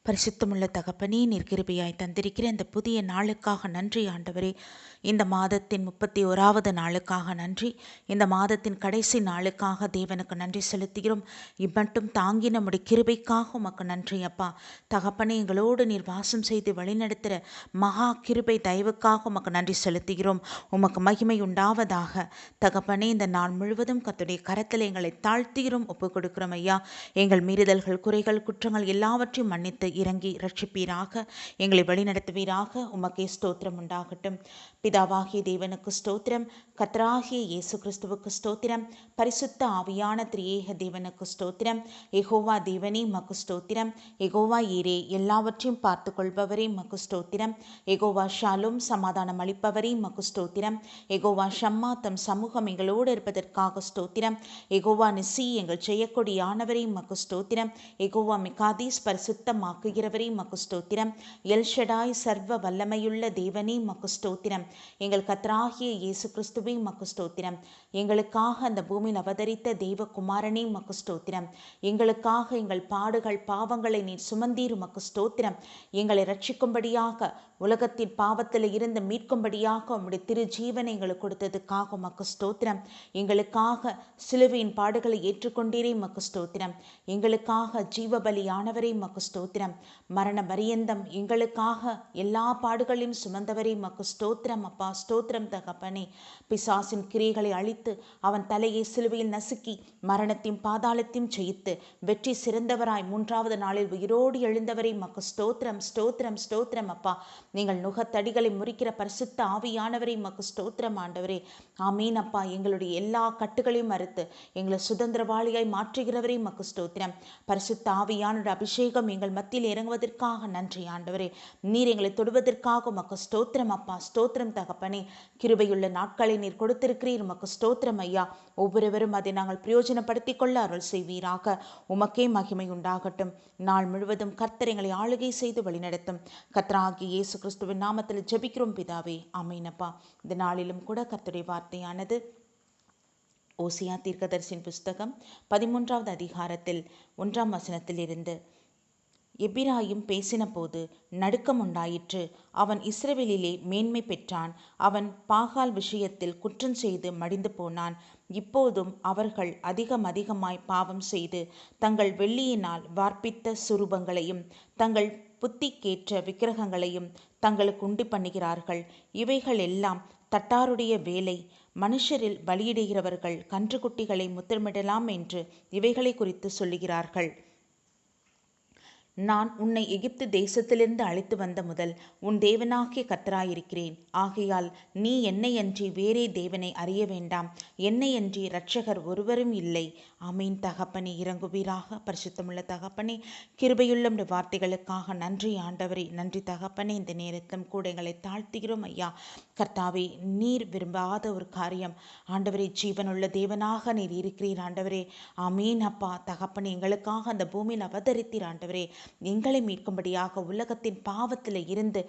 பரிசுத்தமுள்ள தகப்பனே, நீர் கிருபையாய் தந்திருக்கிற இந்த புதிய நாளுக்காக நன்றி ஆண்டவரே. இந்த மாதத்தின் 31வது நாளுக்காக நன்றி. இந்த மாதத்தின் கடைசி நாளுக்காக தேவனுக்கு நன்றி செலுத்துகிறோம். இம்மட்டும் தாங்கி நம்முடைய கிருபைக்காக உமக்கு நன்றி அப்பா. தகப்பனே, எங்களோடு நீர் வாசம் செய்து வழிநடத்துகிற மகா கிருபை தயவுக்காக உமக்கு நன்றி செலுத்துகிறோம். உமக்கு மகிமை உண்டாவதாக. தகப்பனே, இந்த நாள் முழுவதும் கர்த்தருடைய கரத்தில் எங்களை தாழ்த்துகிறோம், ஒப்புக் கொடுக்கிறோம் ஐயா. எங்கள் மீறுதல்கள், குறைகள், குற்றங்கள் எல்லாவற்றையும் மன்னித்து இறங்கி ரட்சிப்பீராக, எங்களை வழிநடத்துவீராக. உமக்கே ஸ்தோத்திரம் உண்டாகட்டும். பிதாவாகிய தேவனுக்கு ஸ்தோத்திரம், கர்த்தராகிய இயேசு கிறிஸ்துவுக்கு ஸ்தோத்திரம், பரிசுத்த ஆவியான திரியேக தேவனுக்கு ஸ்தோத்திரம். யெகோவா தேவனே மக்கு ஸ்தோத்திரம். யெகோவா ஈரே, எல்லாவற்றையும் பார்த்து கொள்பவரே மக்கு ஸ்தோத்திரம். யெகோவா ஷாலும், சமாதானம் அளிப்பவரே மக்கு ஸ்தோத்திரம். யெகோவா ஷம்மா, தம் சமூகம் எங்களோடு இருப்பதற்காக ஸ்தோத்திரம். யெகோவா நிசி, எங்கள் செய்யக்கூடியானவரே மக்கு ஸ்தோத்திரம். யெகோவா மிகாதீஸ், பரிசுத்தமாக்குகிறவரே மக்கு ஸ்தோத்திரம். எல்ஷடாய், சர்வ வல்லமையுள்ள தேவனே மக்கு ஸ்தோத்திரம். எங்கள் கர்த்தராகிய இயேசு கிறிஸ்துவே மக்கு ஸ்தோத்திரம். எங்களுக்காக அந்த பூமியில் அவதரித்த தேவகுமாரனே மக்கு ஸ்தோத்திரம். எங்களுக்காக எங்கள் பாடுகள், பாவங்களை நீர் சுமந்தீர், உமக்கு ஸ்தோத்திரம். எங்களை ரட்சிக்கும்படியாக, உலகத்தின் பாவத்தில் இருந்து மீட்கும்படியாக உம்முடைய திரு ஜீவனை எங்களுக்கு கொடுத்ததுக்காக உமக்கு ஸ்தோத்திரம். எங்களுக்காக சிலுவையின் பாடுகளை ஏற்றுக்கொண்டீரே உமக்கு ஸ்தோத்திரம். எங்களுக்காக ஜீவபலியானவரே உமக்கு ஸ்தோத்திரம். மரண பரியந்தம் எங்களுக்காக எல்லா பாடுகளையும் சுமந்தவரே உமக்கு ஸ்தோத்திரம் அப்பா. ஸ்தோத்திரம் தகப்பனே. பிசாசின் கிரியைகளை அழித்து அவன் தலையை சிலுவையில் நசுக்கி மரணத்தையும் பாதாளத்தையும் ஜெயித்து வெற்றி சிறந்தவராய் 3வது நாளில் உயிரோடு எழுந்தவரே உமக்கு ஸ்தோத்திரம். ஸ்தோத்திரம் ஸ்தோத்திரம் அப்பா. நீங்கள் நுகத்தடிகளை முறிக்கிற பரிசுத்த ஆவியானவரே உமக்கு ஸ்தோத்திரம் ஆண்டவரே. ஆமீன் அப்பா. எங்களுடைய எல்லா கட்டுகளையும் மறுத்து எங்களை சுதந்திரவாளியாய் மாற்றுகிறவரே உமக்கு ஸ்தோத்திரம். பரிசுத்த ஆவியானோட அபிஷேகம் எங்கள் மத்தியில் இறங்குவதற்காக நன்றி ஆண்டவரே. நீர் எங்களை தொடுவதற்காக உமக்கு ஸ்தோத்திரம் அப்பா. ஸ்தோத்திரம் தகப்பனே. கிருபையுள்ள நாட்களை நீர் கொடுத்திருக்கிறீர், உமக்கு ஸ்தோத்திரம் ஐயா. ஒவ்வொருவரும் அதை நாங்கள் பிரயோஜனப்படுத்திக் கொள்ள அருள் செய்வீராக. உமக்கே மகிமை உண்டாகட்டும். நாள் முழுவதும் கர்த்தர் எங்களை ஆளுகை செய்து வழிநடத்தும். கர்த்தராகிய இயேசு கிறிஸ்துவின் நாமத்தில் ஜெபிக்கிறோம் பிதாவே, ஆமென் அப்பா. இந்த நாளிலும் கூட கர்த்தருடைய வார்த்தையானது ஓசியா தீர்க்கதரிசியின் புஸ்தகம் 13வது அதிகாரத்தில் 1ஆம் வசனத்தில் இருந்து, எப்பிராயீம் பேசின போது நடுக்கம் உண்டாயிற்று. அவன் இஸ்ரவேலிலே மேன்மை பெற்றான். அவன் பாகால் விஷயத்தில் குற்றம் செய்து மடிந்து போனான். இப்போதும் அவர்கள் அதிகமாய் பாவம் செய்து தங்கள் வெள்ளியினால் வார்ப்பித்த சுரூபங்களையும் தங்கள் புத்திக்கேற்ற விக்கிரகங்களையும் தங்களுக்கு உண்டு பண்ணுகிறார்கள். இவைகள் எல்லாம் தட்டாருடைய வேலை. மனுஷரில் பலியிடுகிறவர்கள் கன்றுக்குட்டிகளை முத்தமிடலாம் என்று இவைகளை குறித்து சொல்லுகிறார்கள். நான் உன்னை எகிப்து தேசத்திலிருந்து அழைத்து வந்த முதல் உன் தேவனாகிய கர்த்தராயிருக்கிறேன். ஆகையால் நீ என்னையன்றி வேறே தேவனை அறிய வேண்டாம். என்னையன்றி இரட்சகர் ஒருவரும் இல்லை. ஆமீன் தகப்பனே. இறங்குவீராக. பரிசுத்தமுள்ள தகப்பனே, கிருபையுள்ள வார்த்தைகளுக்காக நன்றி ஆண்டவரே. நன்றி தகப்பனே. இந்த நேரத்திலும் கூட எங்களை தாழ்த்துகிறோம் ஐயா. கர்த்தாவே, நீர் விரும்பாத ஒரு காரியம் ஆண்டவரே, ஜீவனுள்ள தேவனாக நீர் இருக்கிறீர் ஆண்டவரே. ஆமீன் அப்பா. தகப்பனே, எங்களுக்காக அந்த பூமியில் அவதரித்தீர் ஆண்டவரே. எங்களை மீட்கும்படியாக, உலகத்தின் பாவத்தில் இருந்து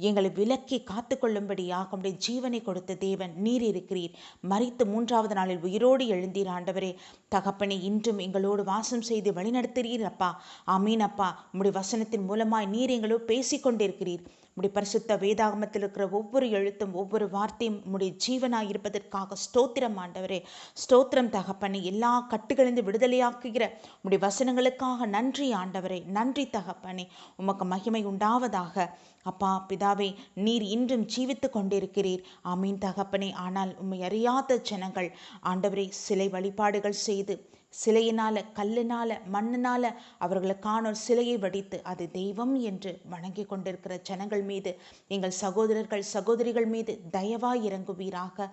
எங்களை விலக்கி காத்து கொள்ளும்படியாக உம்முடைய ஜீவனை கொடுத்த தேவன் நீர் இருக்கிறீர். மரித்து 3வது நாளில் உயிரோடு எழுந்தீர் ஆண்டவரே. தகப்பனே, இன்றும் எங்களோடு வாசம் செய்து வழிநடத்துகிறீர் அப்பா. ஆமீன் அப்பா. உம்முடைய வசனத்தின் மூலமாய் நீர் எங்களோடு பேசிக்கொண்டிருக்கிறீர். உம்முடைய பரிசுத்த வேதாகமத்தில் இருக்கிற ஒவ்வொரு எழுத்தும் ஒவ்வொரு வார்த்தையும் உம்முடைய ஜீவனாய் இருப்பதற்காக ஸ்தோத்திரம் ஆண்டவரே. ஸ்தோத்திரம் தகப்பனே. எல்லா கட்டுகளிலிருந்து விடுதலையாக்குகிற உம்முடைய வசனங்களுக்காக நன்றி ஆண்டவரே. நன்றி தகப்பனே. உமக்கு மகிமை உண்டாவதாக அப்பா. பிதாவே, நீர் இன்றும் ஜீவித்து கொண்டிருக்கிறீர். ஆமீன் தகப்பனே. ஆனால் உம்மை அறியாத ஜனங்கள் ஆண்டவரே சிலை வழிபாடுகள் செய்து, சிலையினால, கல்லினால, மண்ணினால அவர்களுக்கான ஒரு சிலையை வடித்து அது தெய்வம் என்று வணங்கி கொண்டிருக்கிற ஜனங்கள் மீது, எங்கள் சகோதரர்கள் சகோதரிகள் மீது தயவாய் இறங்குவீராக,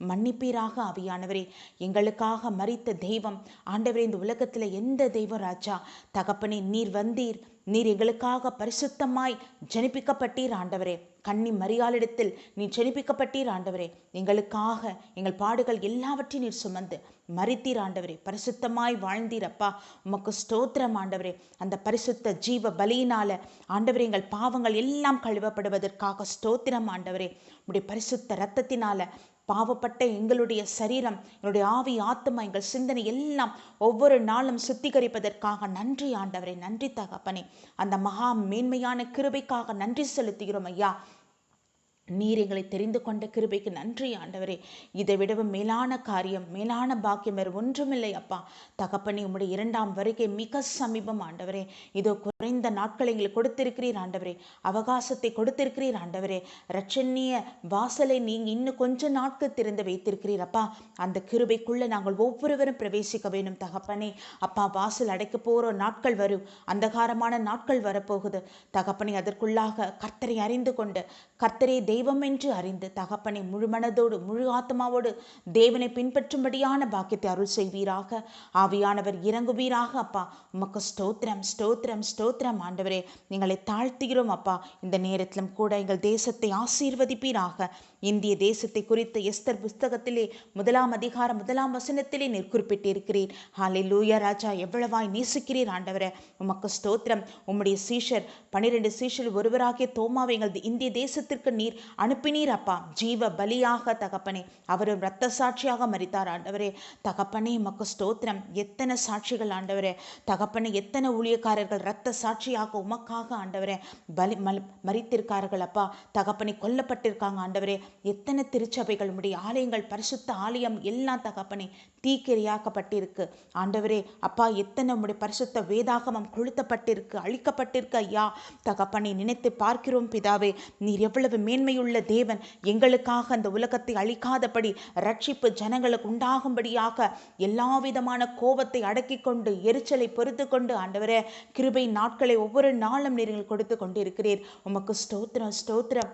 மன்னிப்பீராக ஆவியானவரே. எங்களுக்காக மரித்த தெய்வம் ஆண்டவரே, இந்த உலகத்தில் எந்த தெய்வம் ராஜா தகப்பனே, நீர் வந்தீர். நீர் எங்களுக்காக பரிசுத்தமாய் ஜனிப்பிக்கப்பட்டீர் ஆண்டவரே. கன்னி மரியாளிடத்தில் நீர் ஜனிப்பிக்கப்பட்டீர் ஆண்டவரே. எங்களுக்காக எங்கள் பாடுகள் எல்லாவற்றையும் நீர் சுமந்து மரித்தீர் ஆண்டவரே. பரிசுத்தமாய் வாழ்ந்தீர் அப்பா. உமக்கு ஸ்தோத்திரம் ஆண்டவரே. அந்த பரிசுத்த ஜீவ பலியினால ஆண்டவரே எங்கள் பாவங்கள் எல்லாம் கழுவப்படுவதற்காக ஸ்தோத்திரம் ஆண்டவரே. உம்முடைய பரிசுத்த இரத்தத்தினால பாவப்பட்ட எங்களுடைய சரீரம், எங்களுடைய ஆவி, ஆத்மா, எங்கள் சிந்தனை எல்லாம் ஒவ்வொரு நாளும் சுத்திகரிப்பதற்காக நன்றி ஆண்டவரே, நன்றி தகப்பனே. அந்த மகா மேன்மையான கிருபைக்காக நன்றி செலுத்துகிறோம் ஐயா. நீர் எங்களை தெரிந்து கொண்ட கிருபைக்கு நன்றி ஆண்டவரே. இதை விடவும் மேலான காரியம், மேலான பாக்கியம் வேறு ஒன்றுமில்லை அப்பா. தகப்பனே, உம்முடைய 2ஆம் வருகை மிக சமீபம் ஆண்டவரே. இதோ குறைந்த நாட்களை எங்களுக்கு கொடுத்திருக்கிறீர் ஆண்டவரே, அவகாசத்தை கொடுத்திருக்கிறீர் ஆண்டவரே. இரட்சணிய வாசலை நீங்க இன்னும் கொஞ்ச நாட்கள் திறந்து வைத்திருக்கிறீர் அப்பா. அந்த கிருபைக்குள்ள நாங்கள் ஒவ்வொருவரும் பிரவேசிக்க வேண்டும் தகப்பனே. அப்பா, வாசல் அடைக்க போற நாட்கள் வரும், அந்தகாரமான நாட்கள் வரப்போகுது தகப்பனே. அதற்குள்ளாக கர்த்தரை அறிந்து கொண்டு, கர்த்தரே தெய்வம் என்று அறிந்து தகப்பனை முழு மனதோடு முழு ஆத்மாவோடு தேவனை பின்பற்றும்படியான பாக்கியத்தை அருள் செய்வீராக. ஆவியானவர் இறங்குவீராக அப்பா. உமக்கு ஸ்தோத்திரம், ஸ்தோத்திரம், ஸ்தோத்திரம் ஆண்டவரே. எங்களை தாழ்த்துகிறோம் அப்பா. இந்த நேரத்திலும் கூட எங்கள் தேசத்தை ஆசீர்வதிப்பீராக. இந்திய தேசத்தை குறித்து எஸ்தர் புஸ்தகத்திலே 1ஆம் அதிகாரம் 1ஆம் வசனத்திலே நீர் குறிப்பிட்டிருக்கிறீர். ஹல்லேலூயா ராஜா, எவ்வளவாய் நேசிக்கிறீர் ஆண்டவரே. உமக்கு ஸ்தோத்திரம். உம்முடைய சீஷர் 12 சீஷர் ஒருவராகிய தோமாவை எங்கள் இந்திய தேசத்திற்கு நீர் அனுப்பினீர் அப்பா. ஜீவ பலியாக தகப்பனே, அவரும் இரத்த சாட்சியாக மரித்தார் ஆண்டவரே. தகப்பனே, உமக்கு ஸ்தோத்திரம். எத்தனை சாட்சிகள் ஆண்டவரே. தகப்பனே, எத்தனை ஊழியக்காரர்கள் இரத்த சாட்சியாக உமக்காக ஆண்டவரே மரித்திருக்கார்கள் அப்பா. தகப்பனை கொல்லப்பட்டிருக்காங்க ஆண்டவரே. எத்தனை திருச்சபைகள், உடைய ஆலயங்கள், பரிசுத்த ஆலயம் எல்லாம் தகப்பனே தீக்கிரையாக்கப்பட்டிருக்கு ஆண்டவரே. அப்பா, எத்தனை உடைய பரிசுத்த வேதாகமம் கொளுத்தப்பட்டிருக்கு, அழிக்கப்பட்டிருக்கு ஐயா. தகப்பனை நினைத்து பார்க்கிறோம் பிதாவே. நீர் எவ்வளவு மேன்மையுள்ள தேவன். எங்களுக்காக அந்த உலகத்தை அழிக்காதபடி ரட்சிப்பு ஜனங்களுக்கு உண்டாகும்படியாக எல்லா விதமான கோபத்தை அடக்கி கொண்டு, எரிச்சலை பொறுத்து கொண்டு ஆண்டவரே கிருபை நாட்களை ஒவ்வொரு நாளும் நீங்கள் கொடுத்து கொண்டிருக்கிறீர். உமக்கு ஸ்தோத்திரம், ஸ்தோத்திரம்.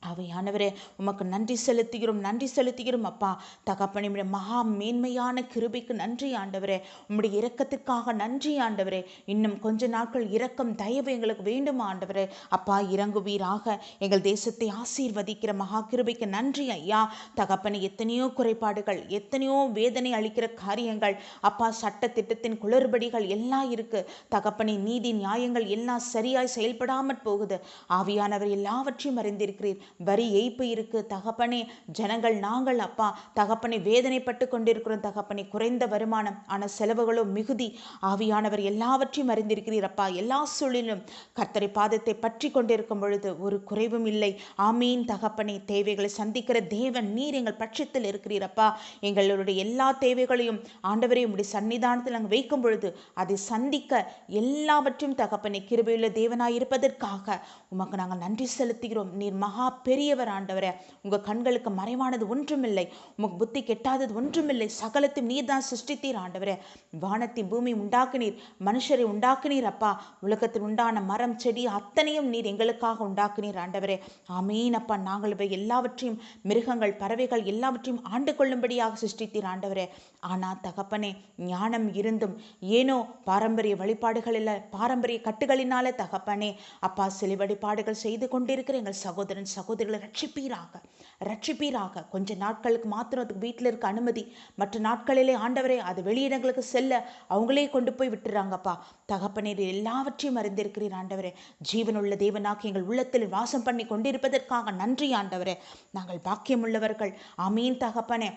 ஆவியானவரே, உமக்கு நன்றி செலுத்துகிறோம், நன்றி செலுத்துகிறோம் அப்பா. தகப்பனே, மகா மேன்மையான கிருபைக்கு நன்றி ஆண்டவரே. உம்முடைய இரக்கத்திற்காக நன்றி ஆண்டவரே. இன்னும் கொஞ்ச நாட்கள் இரக்கம், தயவு எங்களுக்கு வேண்டும் ஆண்டவரே. அப்பா, இறங்குவீராக. எங்கள் தேசத்தை ஆசீர்வதிக்கிற மகா கிருபைக்கு நன்றி ஐயா. தகப்பனே, எத்தனையோ குறைபாடுகள், எத்தனையோ வேதனை அளிக்கிற காரியங்கள் அப்பா, சட்ட திட்டத்தின் குளறுபடிகள் எல்லாம் இருக்கு தகப்பனே. நீதி நியாயங்கள் எல்லாம் சரியாய் செயல்படாமற் போகுது. ஆவியானவர் எல்லாவற்றையும் அறிந்திருக்கிறீர். வரி ஏய்ப்பு இருக்கு தகப்பனே. ஜனங்கள் நாங்கள் அப்பா தகப்பனை வேதனைப்பட்டு கொண்டிருக்கிறோம் தகப்பனை. குறைந்த வருமானம், ஆனால் செலவுகளோ மிகுதி. ஆவியானவர் எல்லாவற்றையும் அறிந்திருக்கிறீர் அப்பா. எல்லா சூழலிலும் கர்த்தரை பாதத்தை பற்றி கொண்டிருக்கும் பொழுது ஒரு குறைவும் இல்லை. ஆமீன் தகப்பனை. தேவைகளை சந்திக்கிற தேவன் நீர் எங்கள் பட்சத்தில் இருக்கிறீர் அப்பா. எங்களுடைய எல்லா தேவைகளையும் ஆண்டவரே உம்முடைய சன்னிதானத்தில் நாங்கள் வைக்கும் பொழுது அதை சந்திக்க எல்லாவற்றையும் தகப்பனை கிருபையுள்ள தேவனாய் இருப்பதற்காக உமக்கு நாங்கள் நன்றி செலுத்துகிறோம். நீர் மகா பெரியவர் ஆண்டவரே. உங்க கண்களுக்கு மறைவானது ஒன்றுமில்லை, உமக்கு புத்தி கெட்டாதது ஒன்றுமில்லை. சகலத்தையும் நீர் தான் சிருஷ்டித்தீர் ஆண்டவரே. வானத்தின் பூமி உண்டாக்குனீர், மனுஷரை உண்டாக்குனீர் அப்பா. உலகத்தில் உண்டான மரம் செடி அத்தனையும் நீர் எங்களுக்காக உண்டாக்குனீர் ஆண்டவரே. ஆமீன் அப்பா. நாங்கள் இவை எல்லாவற்றையும், மிருகங்கள், பறவைகள் எல்லாவற்றையும் ஆண்டு கொள்ளும்படியாக சிருஷ்டித்தீர் ஆண்டவரே. ஆனா தகப்பனே, ஞானம் இருந்தும் ஏனோ பாரம்பரிய வழிபாடுகள் இல்ல, பாரம்பரிய கட்டுகளினாலே தகப்பனே அப்பா சிலை வழிபாடுகள் செய்து கொண்டிருக்கிற எங்கள் சகோதரன் சகோதரிகளை ரட்சிப்பீராக, ரட்சிப்பீராக. கொஞ்ச நாட்களுக்கு மாத்திரம் அதுக்கு வீட்டில் இருக்க அனுமதி, மற்ற நாட்களிலே ஆண்டவரே அது வெளியிடங்களுக்கு செல்ல அவங்களே கொண்டு போய் விட்டுறாங்கப்பா. தகப்பனே, எல்லாவற்றையும் அறிந்திருக்கிறீர் ஆண்டவரே. ஜீவனுள்ள தேவனாக எங்கள் உள்ளத்தில் வாசம் பண்ணி கொண்டிருப்பதற்காக நன்றி ஆண்டவரே. நாங்கள் பாக்கியம் உள்ளவர்கள். ஆமீன் தகப்பனே.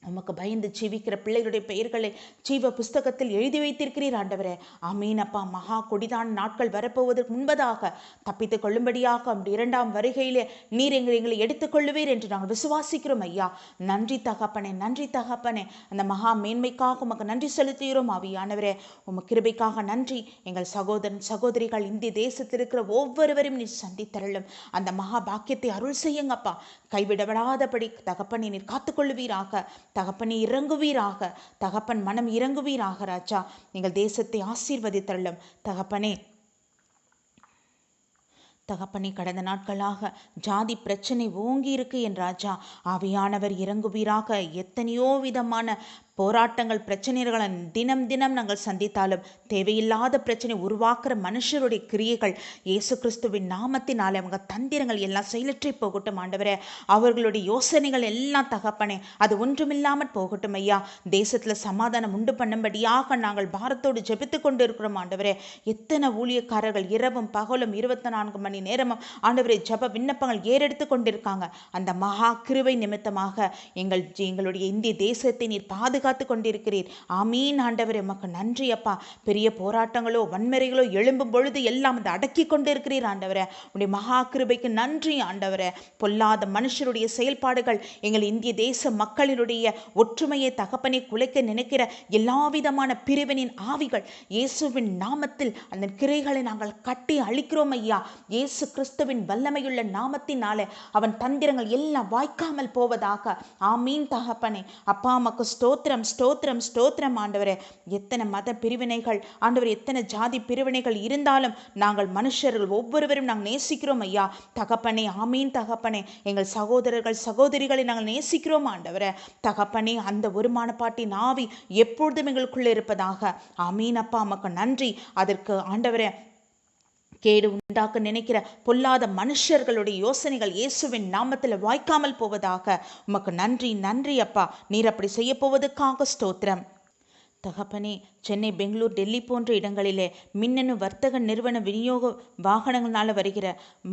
உமக்கு பயந்து ஜீவிக்கிற பிள்ளைகளுடைய பெயர்களை ஜீவ புஸ்தகத்தில் எழுதி வைத்திருக்கிறீர் ஆண்டவரே. ஆமீன் அப்பா. மகா கொடிதான நாட்கள் வரப்போவதற்கு முன்பதாக தப்பித்துக் கொள்ளும்படியாக நம்முடைய 2ஆம் வருகையிலே நீர் எங்களை எடுத்துக்கொள்ளுவீர் என்று நாங்கள் விசுவாசிக்கிறோம் ஐயா. நன்றி தகப்பனே, நன்றி தகப்பனே. அந்த மகா மேன்மைக்காக உமக்கு நன்றி செலுத்துகிறோம் ஆவியானவரே. உமக்கு கிருபைக்காக நன்றி. எங்கள் சகோதரன் சகோதரிகள் இந்திய தேசத்தில் இருக்கிற ஒவ்வொருவரும் நீர் சந்தித்தருளும். அந்த மகா பாக்கியத்தை அருள் செய்யுங்கப்பா. கைவிடப்படாதபடி தகப்பனை நீர் காத்துக்கொள்ளுவீராக. தகப்பனை இறங்குவீராக. தகப்பன் மனம் இறங்குவீராக ராஜா. நீங்கள் தேசத்தை ஆசீர்வதித்தருளும் தகப்பனே. தகப்பனே, கடந்த நாட்களாக ஜாதி பிரச்சனை ஓங்கி இருக்கு என் ராஜா. ஆவியானவர் இறங்குவீராக. எத்தனையோ விதமான போராட்டங்கள் பிரச்சனைகளை தினம் தினம் நாங்கள் சந்தித்தாலும் தேவையில்லாத பிரச்சனை உருவாக்குற மனுஷருடைய கிரியைகள் இயேசு கிறிஸ்துவின் நாமத்தினாலே அவங்க தந்திரங்கள் எல்லாம் செயலற்றி போகட்டும் ஆண்டவரே. அவர்களுடைய யோசனைகள் எல்லாம் தகப்பனே அது ஒன்றுமில்லாமல் போகட்டும் ஐயா. தேசத்துல சமாதானம் உண்டு பண்ணும்படியாக நாங்கள் பாரத்தோடு ஜெபித்து கொண்டு இருக்கிறோம் ஆண்டவரே. எத்தனை ஊழியக்காரர்கள் இரவும் பகலும் 24 மணி நேரமும் ஆண்டவரே ஜெப விண்ணப்பங்கள் ஏறெடுத்து கொண்டிருக்காங்க. அந்த மகா கிருபை நிமித்தமாக எங்களுடைய இந்திய தேசத்தை நீர் பாதுகாத்து கொண்டிருக்கிறீர். ஆமீன் ஆண்டவரே, உமக்கு நன்றி அப்பா. பெரிய போராட்டங்களோ வன்முறைகளோ எழும்பும் பொழுது எல்லாம் அதை அடக்கி கொண்டு இருக்கிறீர் ஆண்டவரே. உடைய மகா கிருபைக்கு நன்றி ஆண்டவரே. பொல்லாத மனுஷருடைய செயல்பாடுகள் எங்கள் இந்திய தேச மக்களினுடைய ஒற்றுமையை தகப்பனை குலைக்க நினைக்கிற எல்லா விதமான பிரிவினின் ஆவிகள் இயேசுவின் நாமத்தில் அந்த கிரைகளை நாங்கள் கட்டி அழிக்கிறோம் ஐயா. இயேசு கிறிஸ்துவின் வல்லமையுள்ள நாமத்தினாலே அவன் தந்திரங்கள் எல்லாம் வாய்க்காமல் போவதாக. ஆமீன் தகப்பனே. அப்பா உமக்கு ஸ்தோத்திரம் ஸ்தோத்திரம் ஸ்தோத்திரம் ஆண்டவரே. எத்தனை மத பிரிவினைகள் ஆண்டவர், எத்தனை ஜாதி பிரிவினைகள் இருந்தாலும் நாங்கள் மனுஷர்கள் ஒவ்வொருவரும் நாங்கள் நேசிக்கிறோம் ஐயா தகப்பனே. ஆமீன் தகப்பனே. எங்கள் சகோதரர்கள் சகோதரிகளை நாங்கள் நேசிக்கிறோம் ஆண்டவரே தகப்பனே. அந்த ஒரு மனப்பாட்டின் ஆவி எப்பொழுதும் எங்களுக்குள்ள இருப்பதாக. ஆமீன் அப்பா உமக்கு நன்றி. அதற்கு ஆண்டவரே கேடு உண்டாக்க நினைக்கிற பொல்லாத மனுஷர்களுடைய யோசனைகள் இயேசுவின் நாமத்தில் வாய்க்காமல் போவதாக. உமக்கு நன்றி நன்றி அப்பா. நீர் அப்படி செய்ய போவதற்காக ஸ்தோத்திரம் தகப்பனே. சென்னை, பெங்களூர், டெல்லி போன்ற இடங்களிலே மின்னணு வர்த்தக நிறுவன விநியோக வாகனங்களால் வருகிற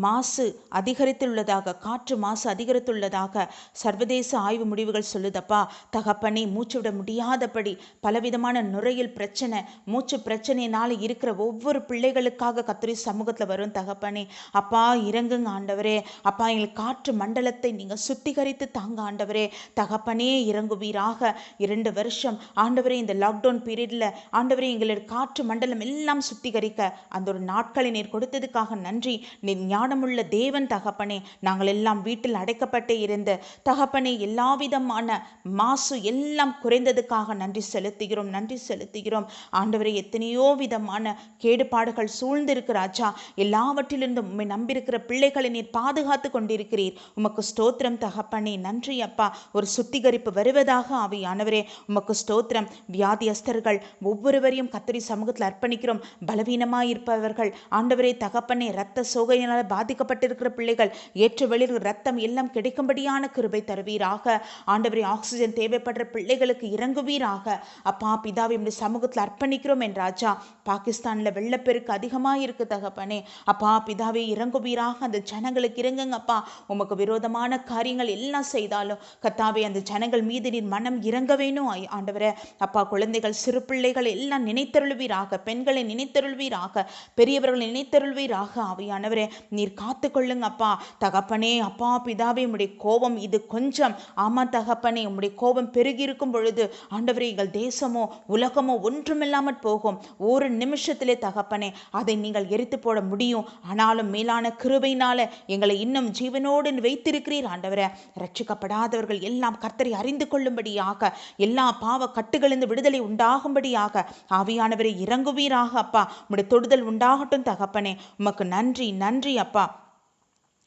மாசு அதிகரித்துள்ளதாக, காற்று மாசு அதிகரித்துள்ளதாக சர்வதேச ஆய்வு முடிவுகள் சொல்லுதப்பா தகப்பனே. மூச்சு விட முடியாதபடி பலவிதமான நுரையில் பிரச்சனை, மூச்சு பிரச்சனையினால் இருக்கிற ஒவ்வொரு பிள்ளைகளுக்காக கர்த்தருடைய சமூகத்தில் வரும் தகப்பனே. அப்பா இறங்குங்க ஆண்டவரே. அப்பா எங்கள் காற்று மண்டலத்தை நீங்கள் சுத்திகரித்து தாங்க ஆண்டவரே தகப்பனே. இறங்குவீராக. 2 வருஷம் ஆண்டவரே இந்த லாக்டவுன் பீரியட்ல ஆண்டவரே எங்களுடைய காற்று மண்டலம் எல்லாம் சுத்திகரிக்க அந்த ஒரு நாட்களை நீர் கொடுத்ததுக்காக நன்றி. நீர் ஞானமுள்ள தேவன் தகப்பனே. நாங்கள் எல்லாம் வீட்டில் அடைக்கப்பட்டே இருந்த தகப்பனே எல்லா விதமான மாசு எல்லாம் குறைந்ததுக்காக நன்றி செலுத்துகிறோம் நன்றி செலுத்துகிறோம் ஆண்டவரே. எத்தனையோ விதமான கேடுபாடுகள் சூழ்ந்திருக்கிற ராஜா, எல்லாவற்றிலிருந்தும் உம்மை நம்பியிருக்கிற பிள்ளைகளை நீர் பாதுகாத்து கொண்டிருக்கிறீர். உமக்கு ஸ்தோத்திரம் தகப்பனே. நன்றி அப்பா. ஒரு சுத்திகரிப்பு வருவதாக ஆவியானவரே உமக்கு ஸ்தோத்திரம். வியாதியஸ்தர்கள் ஒவ்வொருவரையும் கர்த்தருடைய சமூகத்தில் அர்ப்பணிக்கிறோம். பலவீனமாயிருப்பவர்கள் ஆண்டவரே தகப்பனே, இரத்த சோகையினால் பாதிக்கப்பட்டிருக்கிற பிள்ளைகள் ஏற்ற வெளியில் ரத்தம் எல்லாம் கிடைக்கும்படியான கிருபை தருவீராக ஆண்டவரே. ஆக்சிஜன் தேவைப்படுற பிள்ளைகளுக்கு இறங்குவீராக அப்பா பிதாவை உம்முடைய சமூகத்தில் அர்ப்பணிக்கிறோம் என் ராஜா. பாகிஸ்தான்ல வெள்ளப்பெருக்கு அதிகமாக இருக்கு தகப்பனே. அப்பா பிதாவை இறங்குவீராக. அந்த ஜனங்களுக்கு இறங்குங்க அப்பா. உமக்கு விரோதமான காரியங்கள் எல்லாம் செய்தாலும் கர்த்தாவே அந்த ஜனங்கள் மீது நீர் மனம் இறங்க வேணும் ஆண்டவரே. அப்பா குழந்தைகள் சிறு பிள்ளைகள் எல்லாம் நினைத்தருள்வீராக. பெண்களை நினைத்தருள்வீராக. பெரியவர்களை நினைத்தருள்வீராக ஆவியானவரே. நீர் காத்து கொள்ளுங்க அப்பா தகப்பனே. அப்பா பிதாவே உம்முடைய கோபம் இது கொஞ்சம் ஆமா தகப்பனே. உம்முடைய கோபம் பெருகி இருக்கும் பொழுது ஆண்டவரே எங்கள் தேசமோ உலகமோ ஒன்றுமில்லாமற் போகும். ஒரு நிமிஷத்திலே தகப்பனே அதை நீங்கள் எரித்து போட முடியும். ஆனாலும் மேலான கிருபையினால எங்களை இன்னும் ஜீவனோடு வைத்திருக்கிறீர் ஆண்டவரே. ரட்சிக்கப்படாதவர்கள் எல்லாம் கர்த்தரை அறிந்து கொள்ளும்படியாக, எல்லா பாவ கட்டுகளிலிருந்து விடுதலை உண்டாகும்படியாக ஆவியானவரை இறங்குவீராக அப்பா. உம்முடைய தொடுதல் உண்டாகட்டும் தகப்பனே. உமக்கு நன்றி நன்றி அப்பா.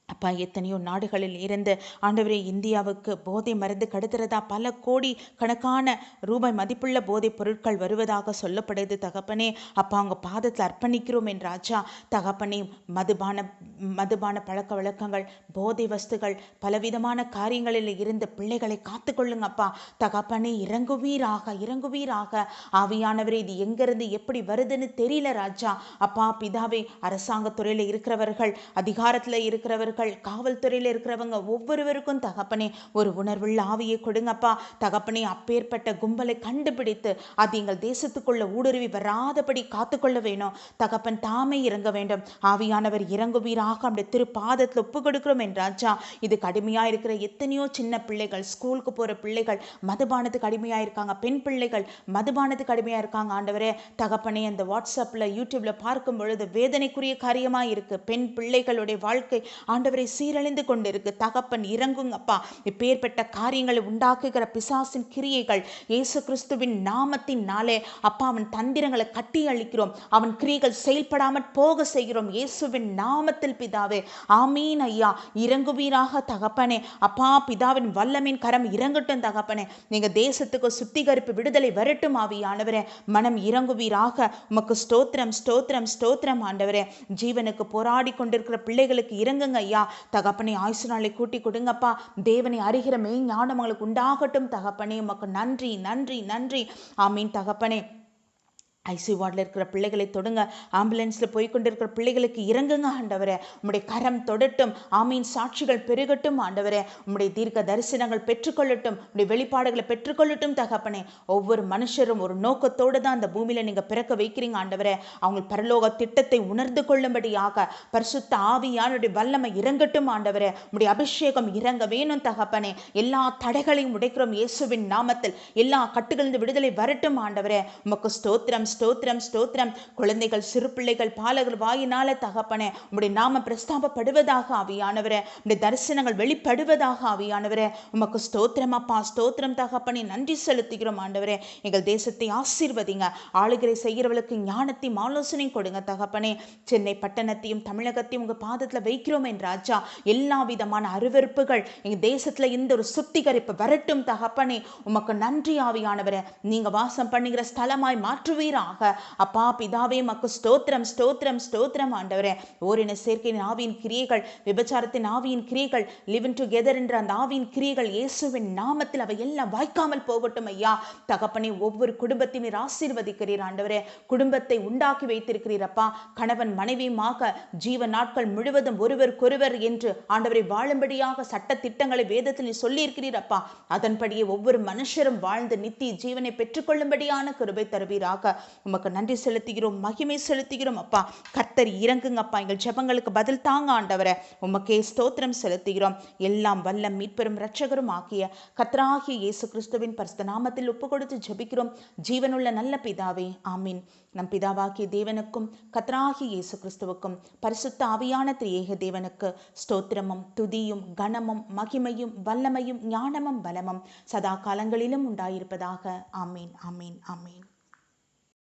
அப்பா எத்தனையோ நாடுகளில் இருந்து ஆண்டவரே இந்தியாவுக்கு போதை மருந்து கடத்துறதா பல கோடி கணக்கான ரூபாய் மதிப்புள்ள போதைப் பொருட்கள் வருவதாக சொல்லப்படுது தகப்பனே. அப்பா அவங்க பாதத்தில் அர்ப்பணிக்கிறோம் என் ராஜா தகப்பனே. மதுபான பழக்க வழக்கங்கள், போதை வஸ்துகள், பலவிதமான காரியங்களில் இருந்து பிள்ளைகளை காத்துக்கொள்ளுங்க அப்பா தகப்பனே. இறங்குவீராக இறங்குவீராக ஆவியானவரே. இது எங்கிருந்து எப்படி வருதுன்னு தெரியல ராஜா. அப்பா பிதாவே அரசாங்கத்துறையில் இருக்கிறவர்கள், அதிகாரத்தில் இருக்கிறவர்கள், காவல்துறையில் இருக்கிறவங்க ஒவ்வொருவருக்கும் தகப்பனே ஒரு உணர்வுள்ள ஆவியை கொடுங்கப்பா தகப்பனே. அப்பேற்பட்ட கும்பலை கண்டுபிடித்து அது எங்கள் தேசத்துக்குள்ள ஊடுருவி வராதபடி காத்துக்கொள்ள வேணும் தகப்பன். தாமே இறங்க வேண்டும் ஆவியானவர். இறங்குவீராக. அப்படி திருப்பாதத்தில் ஒப்பு கொடுக்கிறோம் என் ராஜா. இது கடுமையா இருக்கிற எத்தனையோ சின்ன பிள்ளைகள், ஸ்கூலுக்கு போற பிள்ளைகள் மதுபானத்துக்கு அடிமையா இருக்காங்க. பெண் பிள்ளைகள் மதுபானத்துக்கு அடிமையா இருக்காங்க ஆண்டவரே தகப்பனே. அந்த வாட்ஸ்அப்ல யூடியூப்ல பார்க்கும் பொழுது வேதனைக்குரிய காரியமா இருக்கு. பெண் பிள்ளைகளுடைய வாழ்க்கை ஆண்டவரை சீரழிந்து கொண்டிருக்கு. தகப்பன் இறங்குங்கப்பா. இப்பேற்பட்ட காரியங்களை உண்டாக்குகிற பிசாசின் கிரியைகள் இயேசு கிறிஸ்துவின் நாமத்தினாலே அப்பா அவன் தந்திரங்களை கட்டி அழிக்கிறோம். அவன் கிரியைகள் செயல்படாமல் போக செய்கிறோம் இயேசுவின் நாமத்தில் பிதாவே. ஆமீன் ஐயா. இறங்குவீராக தகப்பனே. அப்பா பிதாவின் வல்லமின் கரம் இறங்கட்டும் தகப்பனே. நீங்க தேசத்துக்கு சுத்திகரிப்பு விடுதலை வரட்டும் ஆவியானவரே. மனம் இறங்குவீராக. உமக்கு ஸ்தோத்திரம் ஸ்தோத்திரம் ஸ்தோத்திரம் ஆண்டவரே. ஜீவனுக்கு போராடி கொண்டிருக்கிற பிள்ளைகளுக்கு இறங்குங்க ஐயா தகப்பனே. ஆயுசு நாளை கூட்டி கொடுங்கப்பா. தேவனை அறிகிற மெய் ஞானம் உங்களுக்கு உண்டாகட்டும் தகப்பனே. உமக்கு நன்றி நன்றி நன்றி. ஆமீன் தகப்பனே. ஐசியூ வார்டில் இருக்கிற பிள்ளைகளை தொடுங்க. ஆம்புலன்ஸில் போய்கொண்டிருக்கிற பிள்ளைகளுக்கு இறங்குங்க ஆண்டவரே. உம்முடைய கரம் தொடட்டும். ஆமீன். சாட்சிகள் பெருகட்டும் ஆண்டவரே. உம்முடைய தீர்க்க தரிசனங்கள் பெற்றுக்கொள்ளட்டும். உம்முடைய வெளிப்பாடுகளை பெற்றுக்கொள்ளட்டும் தகப்பனே. ஒவ்வொரு மனுஷரும் ஒரு நோக்கத்தோடு தான் அந்த பூமியில நீங்க பிறக்க வைக்கிறீங்க ஆண்டவரே. அவங்க பரலோக திட்டத்தை உணர்ந்து கொள்ளும்படியாக பரிசுத்த ஆவியானுடைய வல்லமை இறங்கட்டும் ஆண்டவரே. உம்முடைய அபிஷேகம் இறங்க வேணும் தகப்பனே. எல்லா தடைகளையும் உடைக்கிறோம் இயேசுவின் நாமத்தில். எல்லா கட்டுகளிலிருந்து விடுதலை வரட்டும் ஆண்டவரே. உமக்கு ஸ்தோத்திரம் ஸ்தோத்திரம் ஸ்தோத்திரம். குழந்தைகள் சிறு பிள்ளைகள் பாலகர் வாயினால தகப்பனே உம்முடைய நாமம் பிரஸ்தாபப்படுவதாக ஆவியானவரே. உம்முடைய தரிசனங்கள் வெளிப்படுவதாக ஆவியானவரே. உமக்கு ஸ்தோத்திரம் அப்பா. ஸ்தோத்திரம் தகப்பனே. நன்றி செலுத்துகிறோம் ஆண்டவரே. எங்கள் தேசத்தை ஆசீர்வதிங்க. ஆளுகரை செய்கிறவளுக்கு ஞானத்தையும் ஆலோசனை கொடுங்க தகப்பனே. சென்னை பட்டணத்தையும் தமிழகத்தையும் உங்க பாதத்துல வைக்கிறோம் என் ராஜா. எல்லா விதமான அருவருப்புகள் எங்க தேசத்துல இந்த ஒரு சுத்திகரிப்பு வரட்டும் தகப்பனே. உமக்கு நன்றி ஆவியானவரே. நீங்க வாசம் பண்ணுகிற ஸ்தலமாய் மாற்றுவீரா அப்பா பிதாவே. மக்கு ஸ்தோத்திரம் ஸ்தோத்திரம் ஸ்தோத்திரம் ஆண்டவரே. ஓரின சேர்க்கையின் ஆவியின் கிரியைகள், விபச்சாரத்தின் ஆவியின் கிரியைகள், லிவிங் டுகெதர் என்ற அந்த ஆவியின் கிரியைகள் இயேசுவின் நாமத்தில் அவை எல்லாம் வாய்க்காமல் போகட்டும் ஐயா தகப்பனே. ஒவ்வொரு குடும்பத்தையும் நீர் ஆசீர்வதிக்கிறீர் ஆண்டவரே. குடும்பத்தை உண்டாக்கி வைத்திருக்கிறீரப்பா. கணவன் மனைவியுமாக ஜீவ நாட்கள் முழுவதும் ஒருவருக்கொருவர் என்று ஆண்டவரை வாழும்படியாக சட்ட திட்டங்களை வேதத்தில் சொல்லி இருக்கிறீரப்பா. அதன்படியே ஒவ்வொரு மனுஷரும் வாழ்ந்து நித்திய ஜீவனை பெற்றுக்கொள்ளும்படியான கிருபை தருவீராக. உமக்கு நன்றி செலுத்துகிறோம். மகிமை செலுத்துகிறோம் அப்பா. கர்த்தர் இறங்குங்கப்பா. எங்கள் ஜெபங்களுக்கு பதில் தாங்க ஆண்டவரே. உமக்கே ஸ்தோத்திரம் செலுத்துகிறோம். எல்லாம் வல்ல மீட்பெரும் இரட்சகரும் ஆகிய கர்த்தராகிய இயேசு கிறிஸ்துவின் பரிசுத்த நாமத்தில் ஒப்பு கொடுத்து ஜெபிக்கிறோம் ஜீவனுள்ள நல்ல பிதாவே. ஆமீன். நம் பிதாவாகிய தேவனுக்கும் கர்த்தராகிய இயேசு கிறிஸ்துவுக்கும் பரிசுத்த ஆவியான திரியேக தேவனுக்கு ஸ்தோத்திரமும் துதியும் கனமும் மகிமையும் வல்லமையும் ஞானமும் பலமும் சதா காலங்களிலும் உண்டாயிருப்பதாக. ஆமீன் ஆமீன் ஆமீன்.